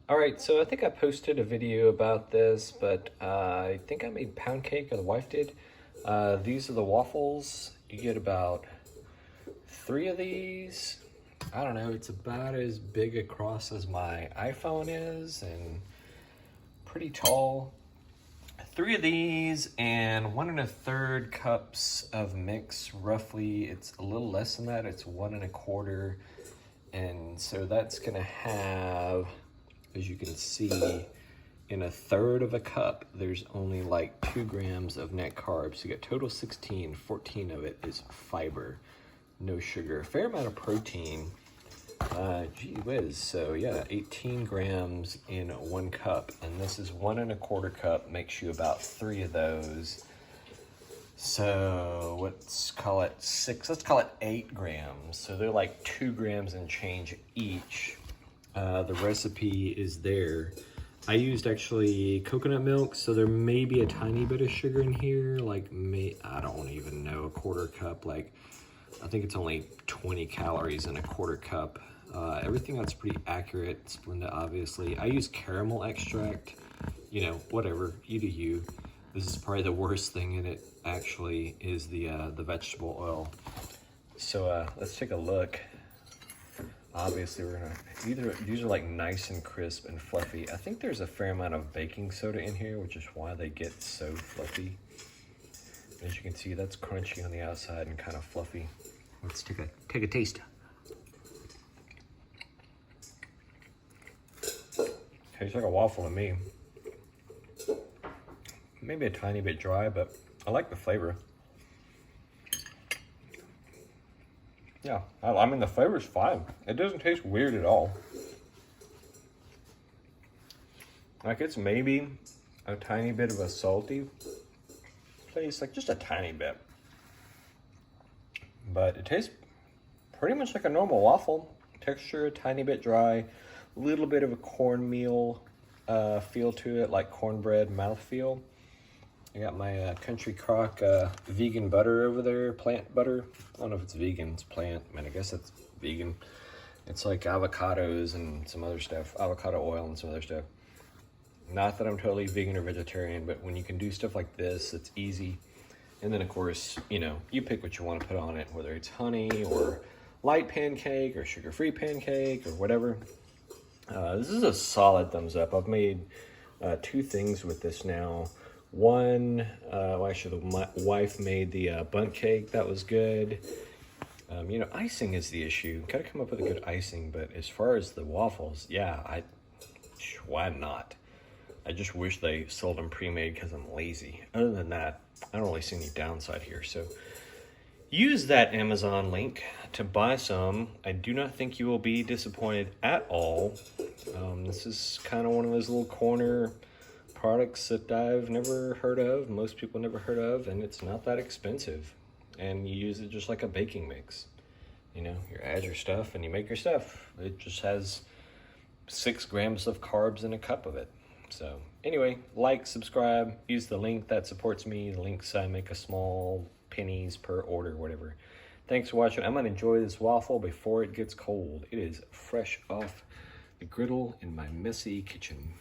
All right, so I think I posted a video about this, but I think I made pound cake, or the wife did. These are the waffles. You get about 3 of these. I don't know, it's about as big across as my iPhone is and pretty tall. 3 of these and 1 1/3 cups of mix, roughly. It's a little less than that, it's 1 1/4. And so that's gonna have, as you can see, in 1/3 of a cup, there's only like 2 grams of net carbs. You get total 16, 14 of it is fiber, no sugar. A fair amount of protein, gee whiz. So yeah, 18 grams in 1 cup. And this is 1 1/4 cup, makes you about 3 of those. So let's call it 6, let's call it 8 grams. So they're like 2 grams and change each. The recipe is there. I used actually coconut milk, so there may be a tiny bit of sugar in here, like I don't even know, 1/4 cup. Like, I think it's only 20 calories in 1/4 cup. Everything else pretty accurate. Splenda, obviously. I use caramel extract. You know, whatever, you do you. This is probably the worst thing in it, actually, is the vegetable oil. So let's take a look. Obviously, we're gonna, these are like nice and crisp and fluffy. I think there's a fair amount of baking soda in here, which is why they get so fluffy. As you can see, that's crunchy on the outside and kind of fluffy. Let's take a taste. Tastes like a waffle to me. Maybe a tiny bit dry, but I like the flavor. Yeah, I mean, the flavor's fine. It doesn't taste weird at all. Like, it's maybe a tiny bit of a salty taste, like just a tiny bit. But it tastes pretty much like a normal waffle. Texture, a tiny bit dry, a little bit of a cornmeal feel to it, like cornbread mouthfeel. I got my Country Crock vegan butter over there, plant butter. I don't know if it's vegan, it's plant. I mean, I guess it's vegan. It's like avocados and some other stuff, avocado oil and some other stuff. Not that I'm totally vegan or vegetarian, but when you can do stuff like this, it's easy. And then, of course, you know, you pick what you want to put on it, whether it's honey or light pancake or sugar-free pancake or whatever. This is a solid thumbs up. I've made 2 things with this now. One, well, actually, my wife made the bundt cake. That was good. You know, icing is the issue. Gotta come up with a good icing, but as far as the waffles, yeah, why not? I just wish they sold them pre-made because I'm lazy. Other than that, I don't really see any downside here. So use that Amazon link to buy some. I do not think you will be disappointed at all. This is kind of one of those little corner products that I've never heard of, most people never heard of, and it's not that expensive. And you use it just like a baking mix. You know, you add your stuff and you make your stuff. It just has 6 grams of carbs in a cup of it. So anyway, like, subscribe, use the link that supports me. The links I make a small pennies per order, whatever. Thanks for watching. I'm gonna enjoy this waffle before it gets cold. It is fresh off the griddle in my messy kitchen.